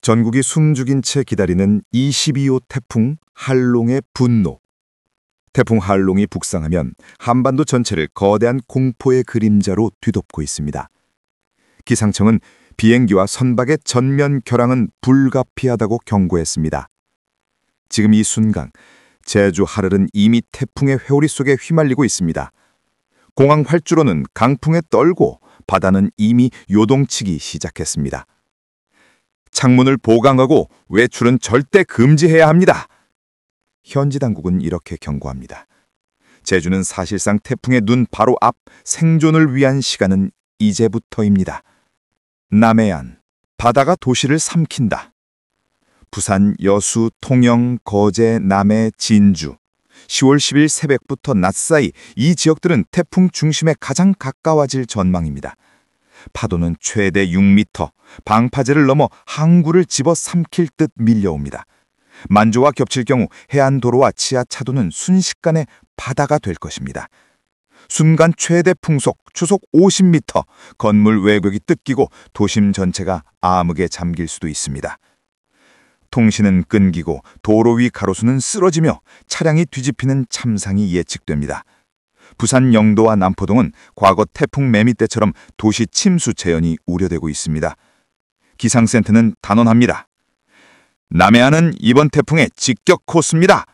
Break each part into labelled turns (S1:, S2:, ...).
S1: 전국이 숨죽인 채 기다리는 22호 태풍 한롱의 분노. 태풍 한롱이 북상하면 한반도 전체를 거대한 공포의 그림자로 뒤덮고 있습니다. 기상청은 비행기와 선박의 전면 결항은 불가피하다고 경고했습니다. 지금 이 순간 제주 하늘은 이미 태풍의 회오리 속에 휘말리고 있습니다. 공항 활주로는 강풍에 떨고 바다는 이미 요동치기 시작했습니다. 창문을 보강하고 외출은 절대 금지해야 합니다. 현지 당국은 이렇게 경고합니다. 제주는 사실상 태풍의 눈 바로 앞, 생존을 위한 시간은 이제부터입니다. 남해안, 바다가 도시를 삼킨다. 부산, 여수, 통영, 거제, 남해, 진주. 10월 10일 새벽부터 낮 사이 이 지역들은 태풍 중심에 가장 가까워질 전망입니다. 파도는 최대 6m, 방파제를 넘어 항구를 집어삼킬 듯 밀려옵니다. 만조와 겹칠 경우 해안도로와 지하차도는 순식간에 바다가 될 것입니다. 순간 최대 풍속, 초속 50m, 건물 외벽이 뜯기고 도심 전체가 암흑에 잠길 수도 있습니다. 통신은 끊기고 도로 위 가로수는 쓰러지며 차량이 뒤집히는 참상이 예측됩니다. 부산 영도와 남포동은 과거 태풍 매미 때처럼 도시 침수 재현이 우려되고 있습니다. 기상센터는 단언합니다. 남해안은 이번 태풍의 직격 코스입니다.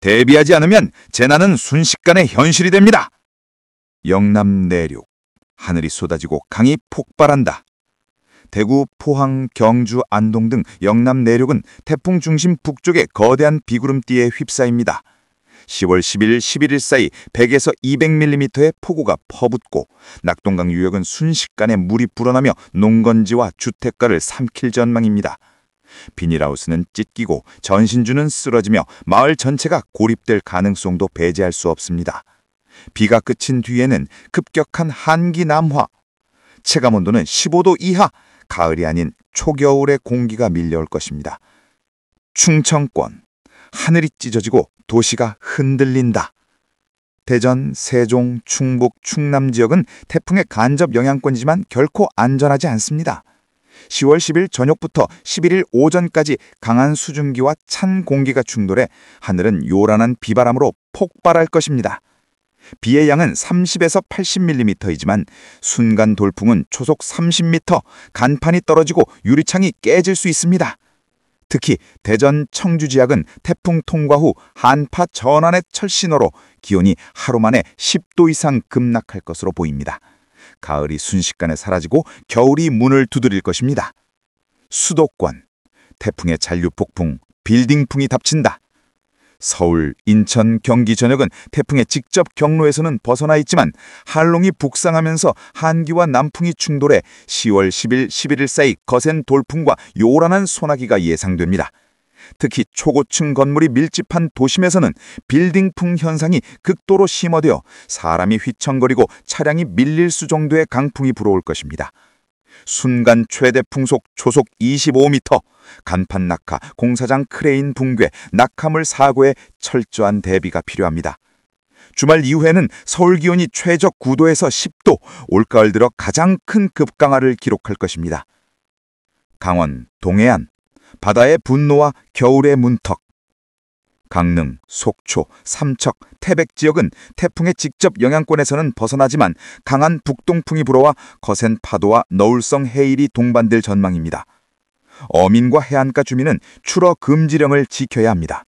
S1: 대비하지 않으면 재난은 순식간에 현실이 됩니다. 영남 내륙, 하늘이 쏟아지고 강이 폭발한다. 대구, 포항, 경주, 안동 등 영남 내륙은 태풍 중심 북쪽의 거대한 비구름띠에 휩싸입니다. 10월 10일, 11일 사이 100에서 200mm의 폭우가 퍼붓고 낙동강 유역은 순식간에 물이 불어나며 농건지와 주택가를 삼킬 전망입니다. 비닐하우스는 찢기고 전신주는 쓰러지며 마을 전체가 고립될 가능성도 배제할 수 없습니다. 비가 그친 뒤에는 급격한 한기 남하, 체감온도는 15도 이하, 가을이 아닌 초겨울의 공기가 밀려올 것입니다. 충청권, 하늘이 찢어지고 도시가 흔들린다. 대전, 세종, 충북, 충남 지역은 태풍의 간접 영향권이지만 결코 안전하지 않습니다. 10월 10일 저녁부터 11일 오전까지 강한 수증기와 찬 공기가 충돌해 하늘은 요란한 비바람으로 폭발할 것입니다. 비의 양은 30에서 80mm이지만 순간 돌풍은 초속 30m, 간판이 떨어지고 유리창이 깨질 수 있습니다. 특히 대전, 청주 지역은 태풍 통과 후 한파 전환의 철신호로 기온이 하루 만에 10도 이상 급락할 것으로 보입니다. 가을이 순식간에 사라지고 겨울이 문을 두드릴 것입니다. 수도권, 태풍의 잔류 폭풍, 빌딩풍이 덮친다. 서울, 인천, 경기 전역은 태풍의 직접 경로에서는 벗어나 있지만 한롱이 북상하면서 한기와 남풍이 충돌해 10월 10일, 11일 사이 거센 돌풍과 요란한 소나기가 예상됩니다. 특히 초고층 건물이 밀집한 도심에서는 빌딩풍 현상이 극도로 심화되어 사람이 휘청거리고 차량이 밀릴 수 정도의 강풍이 불어올 것입니다. 순간 최대 풍속 초속 25m, 간판 낙하, 공사장 크레인 붕괴, 낙하물 사고에 철저한 대비가 필요합니다. 주말 이후에는 서울 기온이 최저 9도에서 10도, 올가을 들어 가장 큰 급강하를 기록할 것입니다. 강원, 동해안, 바다의 분노와 겨울의 문턱. 강릉, 속초, 삼척, 태백 지역은 태풍의 직접 영향권에서는 벗어나지만 강한 북동풍이 불어와 거센 파도와 너울성 해일이 동반될 전망입니다. 어민과 해안가 주민은 출어 금지령을 지켜야 합니다.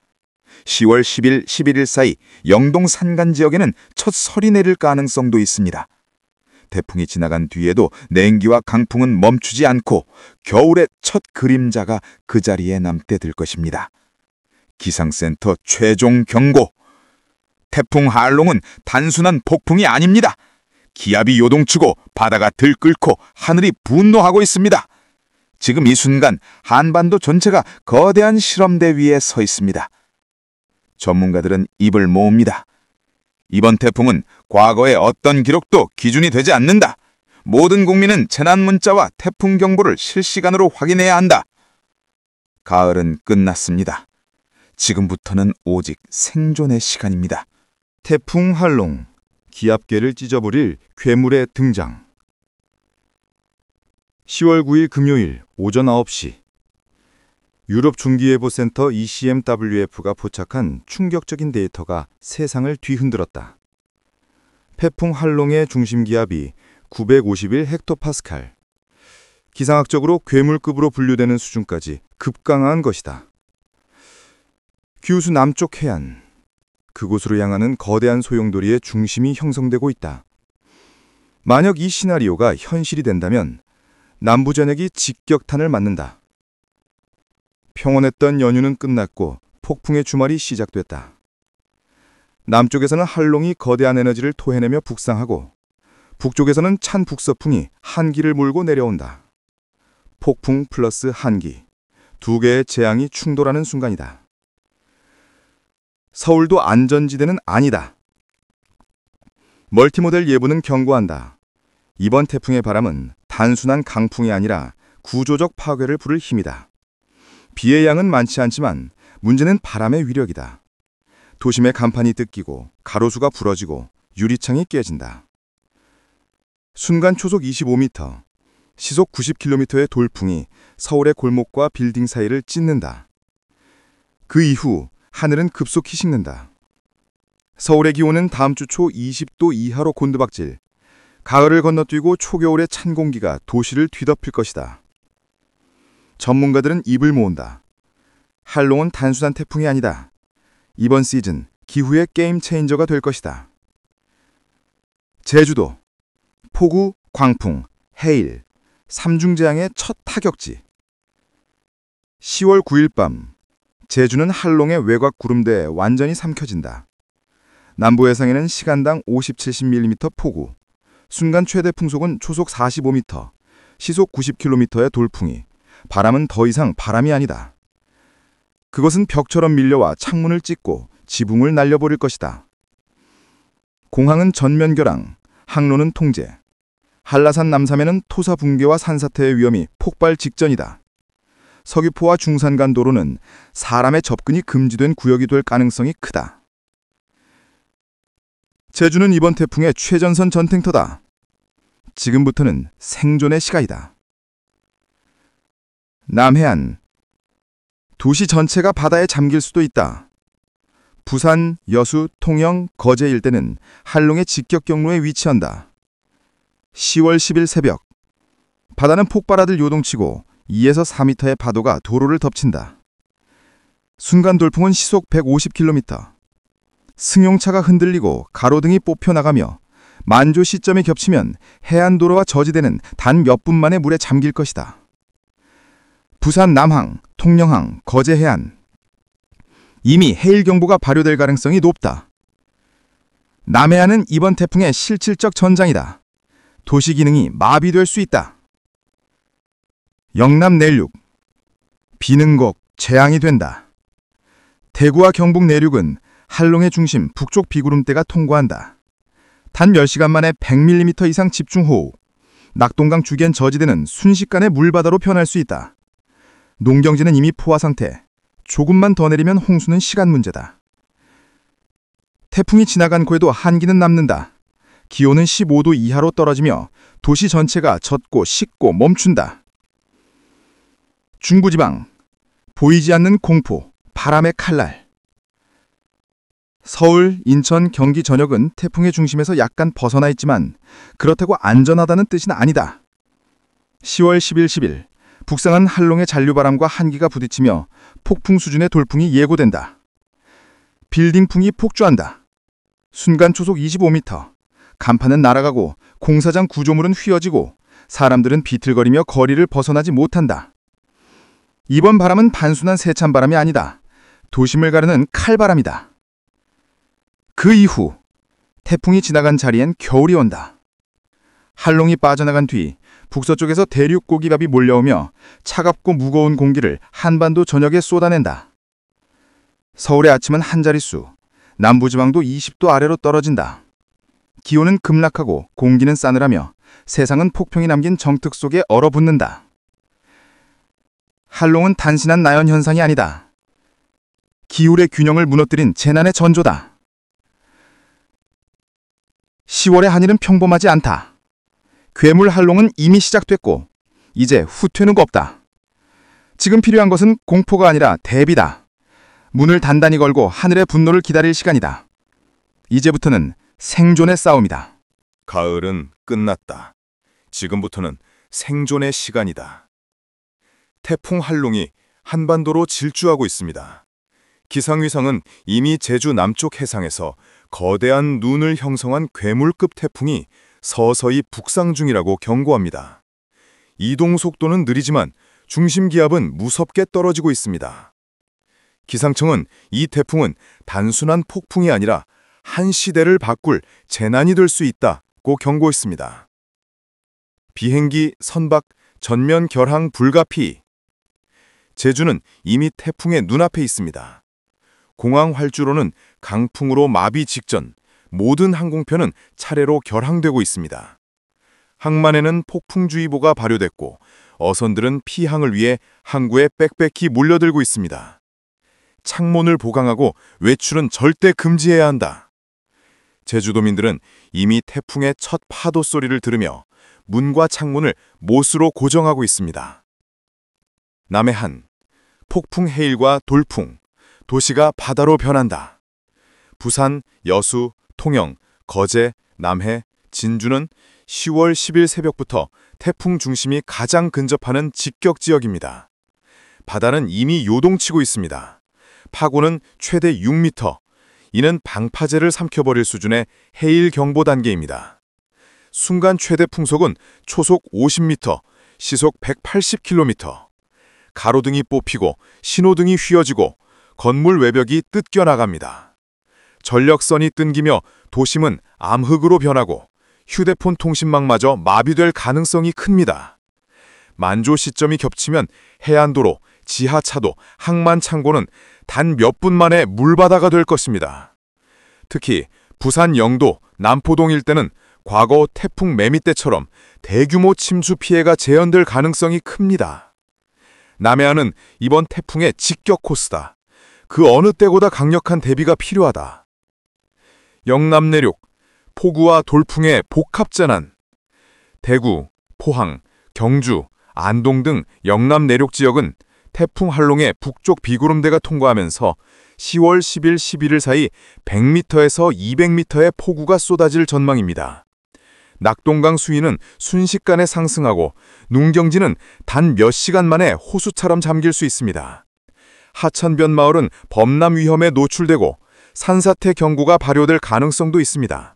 S1: 10월 10일, 11일 사이 영동 산간 지역에는 첫 설이 내릴 가능성도 있습니다. 태풍이 지나간 뒤에도 냉기와 강풍은 멈추지 않고 겨울의 첫 그림자가 그 자리에 남게 될 것입니다. 기상센터 최종 경고. 태풍 한롱은 단순한 폭풍이 아닙니다. 기압이 요동치고 바다가 들끓고 하늘이 분노하고 있습니다. 지금 이 순간 한반도 전체가 거대한 실험대 위에 서 있습니다. 전문가들은 입을 모읍니다. 이번 태풍은 과거의 어떤 기록도 기준이 되지 않는다. 모든 국민은 재난 문자와 태풍 경보를 실시간으로 확인해야 한다. 가을은 끝났습니다. 지금부터는 오직 생존의 시간입니다. 태풍 한롱, 기압계를 찢어버릴 괴물의 등장. 10월 9일 금요일 오전 9시 유럽 중기예보센터 ECMWF가 포착한 충격적인 데이터가 세상을 뒤흔들었다. 태풍 할롱의 중심기압이 951 헥토파스칼. 기상학적으로 괴물급으로 분류되는 수준까지 급강한 것이다. 규수 남쪽 해안. 그곳으로 향하는 거대한 소용돌이의 중심이 형성되고 있다. 만약 이 시나리오가 현실이 된다면 남부 전역이 직격탄을 맞는다. 평온했던 연휴는 끝났고 폭풍의 주말이 시작됐다. 남쪽에서는 할롱이 거대한 에너지를 토해내며 북상하고 북쪽에서는 찬 북서풍이 한기를 몰고 내려온다. 폭풍 플러스 한기, 두 개의 재앙이 충돌하는 순간이다. 서울도 안전지대는 아니다. 멀티모델 예보는 경고한다. 이번 태풍의 바람은 단순한 강풍이 아니라 구조적 파괴를 부를 힘이다. 비의 양은 많지 않지만 문제는 바람의 위력이다. 도심의 간판이 뜯기고 가로수가 부러지고 유리창이 깨진다. 순간 초속 25m, 시속 90km의 돌풍이 서울의 골목과 빌딩 사이를 찢는다. 그 이후 하늘은 급속히 식는다. 서울의 기온은 다음 주 초 20도 이하로 곤두박질. 가을을 건너뛰고 초겨울의 찬 공기가 도시를 뒤덮일 것이다. 전문가들은 입을 모은다. 할롱은 단순한 태풍이 아니다. 이번 시즌 기후의 게임 체인저가 될 것이다. 제주도, 폭우, 광풍, 해일, 삼중재앙의 첫 타격지. 10월 9일 밤, 제주는 할롱의 외곽 구름대에 완전히 삼켜진다. 남부 해상에는 시간당 50-70mm 폭우, 순간 최대 풍속은 초속 45m, 시속 90km의 돌풍이, 바람은 더 이상 바람이 아니다. 그것은 벽처럼 밀려와 창문을 찢고 지붕을 날려버릴 것이다. 공항은 전면 결항, 항로는 통제. 한라산 남섬에는 토사 붕괴와 산사태의 위험이 폭발 직전이다. 서귀포와 중산 간 도로는 사람의 접근이 금지된 구역이 될 가능성이 크다. 제주는 이번 태풍의 최전선 전탱터다. 지금부터는 생존의 시간이다. 남해안. 도시 전체가 바다에 잠길 수도 있다. 부산, 여수, 통영, 거제 일대는 할롱의 직격 경로에 위치한다. 10월 10일 새벽. 바다는 폭발하듯 요동치고 2에서 4m의 파도가 도로를 덮친다. 순간 돌풍은 시속 150km. 승용차가 흔들리고 가로등이 뽑혀나가며 만조 시점이 겹치면 해안도로와 저지대는 단 몇 분 만에 물에 잠길 것이다. 부산 남항, 통영항, 거제 해안. 이미 해일경보가 발효될 가능성이 높다. 남해안은 이번 태풍의 실질적 전장이다. 도시 기능이 마비될 수 있다. 영남 내륙. 비는 곡 재앙이 된다. 대구와 경북 내륙은 할롱의 중심 북쪽 비구름대가 통과한다. 단 10시간 만에 100mm 이상 집중호우. 낙동강 주변 저지대는 순식간에 물바다로 변할 수 있다. 농경지는 이미 포화 상태. 조금만 더 내리면 홍수는 시간 문제다. 태풍이 지나간 후에도 한기는 남는다. 기온은 15도 이하로 떨어지며 도시 전체가 젖고 식고 멈춘다. 중부지방. 보이지 않는 공포, 바람의 칼날. 서울, 인천, 경기 전역은 태풍의 중심에서 약간 벗어나 있지만 그렇다고 안전하다는 뜻은 아니다. 10월 10일 10일 북상한 할롱의 잔류바람과 한기가 부딪히며 폭풍 수준의 돌풍이 예고된다. 빌딩풍이 폭주한다. 순간 초속 25m. 간판은 날아가고 공사장 구조물은 휘어지고 사람들은 비틀거리며 거리를 벗어나지 못한다. 이번 바람은 단순한 세찬바람이 아니다. 도심을 가르는 칼바람이다. 그 이후 태풍이 지나간 자리엔 겨울이 온다. 할롱이 빠져나간 뒤 북서쪽에서 대륙 고기압이 몰려오며 차갑고 무거운 공기를 한반도 전역에 쏟아낸다. 서울의 아침은 한 자릿수, 남부지방도 20도 아래로 떨어진다. 기온은 급락하고 공기는 싸늘하며 세상은 폭풍이 남긴 정특 속에 얼어붙는다. 할롱은 단순한 나연 현상이 아니다. 기울의 균형을 무너뜨린 재난의 전조다. 10월의 한일은 평범하지 않다. 괴물 할롱은 이미 시작됐고 이제 후퇴는 없다.
S2: 지금 필요한 것은 공포가 아니라 대비다. 문을 단단히 걸고 하늘의 분노를 기다릴 시간이다. 이제부터는 생존의 싸움이다.
S1: 가을은 끝났다. 지금부터는 생존의 시간이다. 태풍 한롱이 한반도로 질주하고 있습니다. 기상위성은 이미 제주 남쪽 해상에서 거대한 눈을 형성한 괴물급 태풍이 서서히 북상 중이라고 경고합니다. 이동 속도는 느리지만 중심 기압은 무섭게 떨어지고 있습니다. 기상청은 이 태풍은 단순한 폭풍이 아니라 한 시대를 바꿀 재난이 될 수 있다고 경고했습니다. 비행기, 선박, 전면 결항 불가 피의. 제주는 이미 태풍의 눈앞에 있습니다. 공항 활주로는 강풍으로 마비 직전, 모든 항공편은 차례로 결항되고 있습니다. 항만에는 폭풍주의보가 발효됐고 어선들은 피항을 위해 항구에 빽빽히 몰려들고 있습니다. 창문을 보강하고 외출은 절대 금지해야 한다. 제주도민들은 이미 태풍의 첫 파도 소리를 들으며 문과 창문을 못으로 고정하고 있습니다. 남해안, 폭풍 해일과 돌풍, 도시가 바다로 변한다. 부산, 여수, 통영, 거제, 남해, 진주는 10월 10일 새벽부터 태풍 중심이 가장 근접하는 직격 지역입니다. 바다는 이미 요동치고 있습니다. 파고는 최대 6m, 이는 방파제를 삼켜버릴 수준의 해일 경보 단계입니다. 순간 최대 풍속은 초속 50m, 시속 180km. 가로등이 뽑히고 신호등이 휘어지고 건물 외벽이 뜯겨나갑니다. 전력선이 끊기며 도심은 암흑으로 변하고 휴대폰 통신망마저 마비될 가능성이 큽니다. 만조 시점이 겹치면 해안도로, 지하차도, 항만창고는 단 몇 분 만에 물바다가 될 것입니다. 특히 부산 영도, 남포동 일대는 과거 태풍 매미 때처럼 대규모 침수 피해가 재현될 가능성이 큽니다. 남해안은 이번 태풍의 직격 코스다. 그 어느 때보다 강력한 대비가 필요하다. 영남 내륙, 폭우와 돌풍의 복합재난. 대구, 포항, 경주, 안동 등 영남 내륙 지역은 태풍 한롱의 북쪽 비구름대가 통과하면서 10월 10일, 11일 사이 100m에서 200m의 폭우가 쏟아질 전망입니다. 낙동강 수위는 순식간에 상승하고 농경지는 단 몇 시간 만에 호수처럼 잠길 수 있습니다. 하천변 마을은 범람 위험에 노출되고 산사태 경고가 발효될 가능성도 있습니다.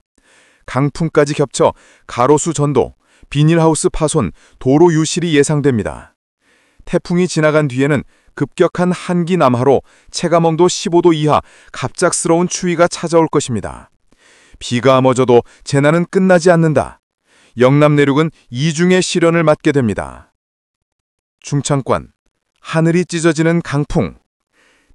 S1: 강풍까지 겹쳐 가로수 전도, 비닐하우스 파손, 도로 유실이 예상됩니다. 태풍이 지나간 뒤에는 급격한 한기 남하로 체감온도 15도 이하 갑작스러운 추위가 찾아올 것입니다. 비가 멎어도 재난은 끝나지 않는다. 영남 내륙은 이중의 시련을 맞게 됩니다. 중창권, 하늘이 찢어지는 강풍.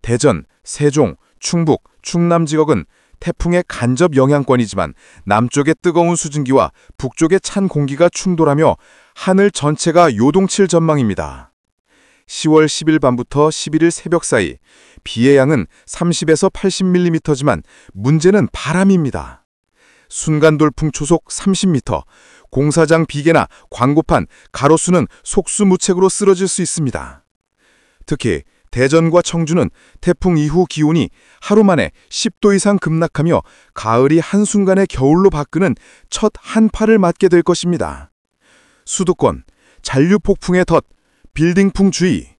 S1: 대전, 세종, 충북, 충남 지역은 태풍의 간접 영향권이지만 남쪽의 뜨거운 수증기와 북쪽의 찬 공기가 충돌하며 하늘 전체가 요동칠 전망입니다. 10월 10일 밤부터 11일 새벽 사이 비의 양은 30에서 80mm지만 문제는 바람입니다. 순간 돌풍 초속 30m, 공사장 비계나 광고판, 가로수는 속수무책으로 쓰러질 수 있습니다. 특히 대전과 청주는 태풍 이후 기온이 하루 만에 10도 이상 급락하며 가을이 한순간에 겨울로 바뀌는 첫 한파를 맞게 될 것입니다. 수도권, 잔류폭풍의 덫, 빌딩풍 주의.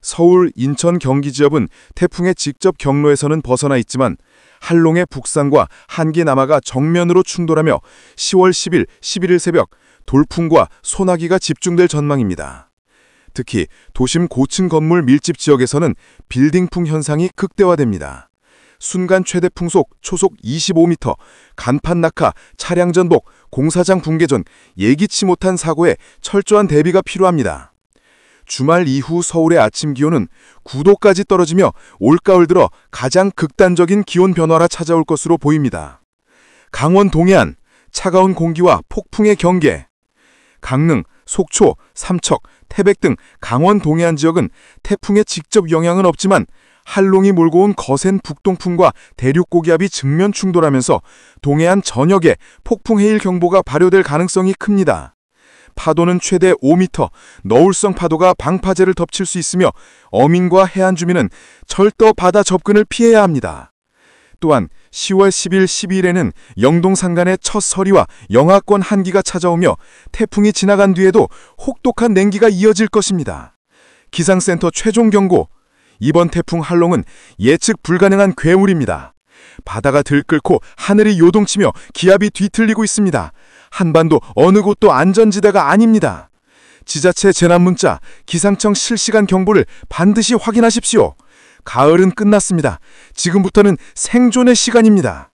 S1: 서울, 인천, 경기 지역은 태풍의 직접 경로에서는 벗어나 있지만 한롱의 북상과 한기 남하가 정면으로 충돌하며 10월 10일, 11일 새벽 돌풍과 소나기가 집중될 전망입니다. 특히 도심 고층 건물 밀집 지역에서는 빌딩풍 현상이 극대화됩니다. 순간 최대 풍속 초속 25m, 간판 낙하, 차량 전복, 공사장 붕괴 전 예기치 못한 사고에 철저한 대비가 필요합니다. 주말 이후 서울의 아침 기온은 9도까지 떨어지며 올가을 들어 가장 극단적인 기온 변화가 찾아올 것으로 보입니다. 강원 동해안, 차가운 공기와 폭풍의 경계. 강릉, 속초, 삼척, 태백 등 강원 동해안 지역은 태풍의 직접 영향은 없지만 한롱이 몰고 온 거센 북동풍과 대륙 고기압이 직면 충돌하면서 동해안 전역에 폭풍 해일 경보가 발효될 가능성이 큽니다.
S3: 파도는 최대 5m, 너울성 파도가 방파제를 덮칠 수 있으며 어민과 해안 주민은 철도 바다 접근을 피해야 합니다. 또한 10월 10일, 12일에는 영동 산간의 첫 서리와 영하권 한기가 찾아오며 태풍이 지나간 뒤에도 혹독한 냉기가 이어질 것입니다. 기상센터 최종 경고. 이번 태풍 할롱은 예측 불가능한 괴물입니다. 바다가 들끓고 하늘이 요동치며 기압이 뒤틀리고 있습니다. 한반도 어느 곳도 안전지대가 아닙니다. 지자체 재난문자, 기상청 실시간 경보를 반드시 확인하십시오. 가을은 끝났습니다. 지금부터는 생존의 시간입니다.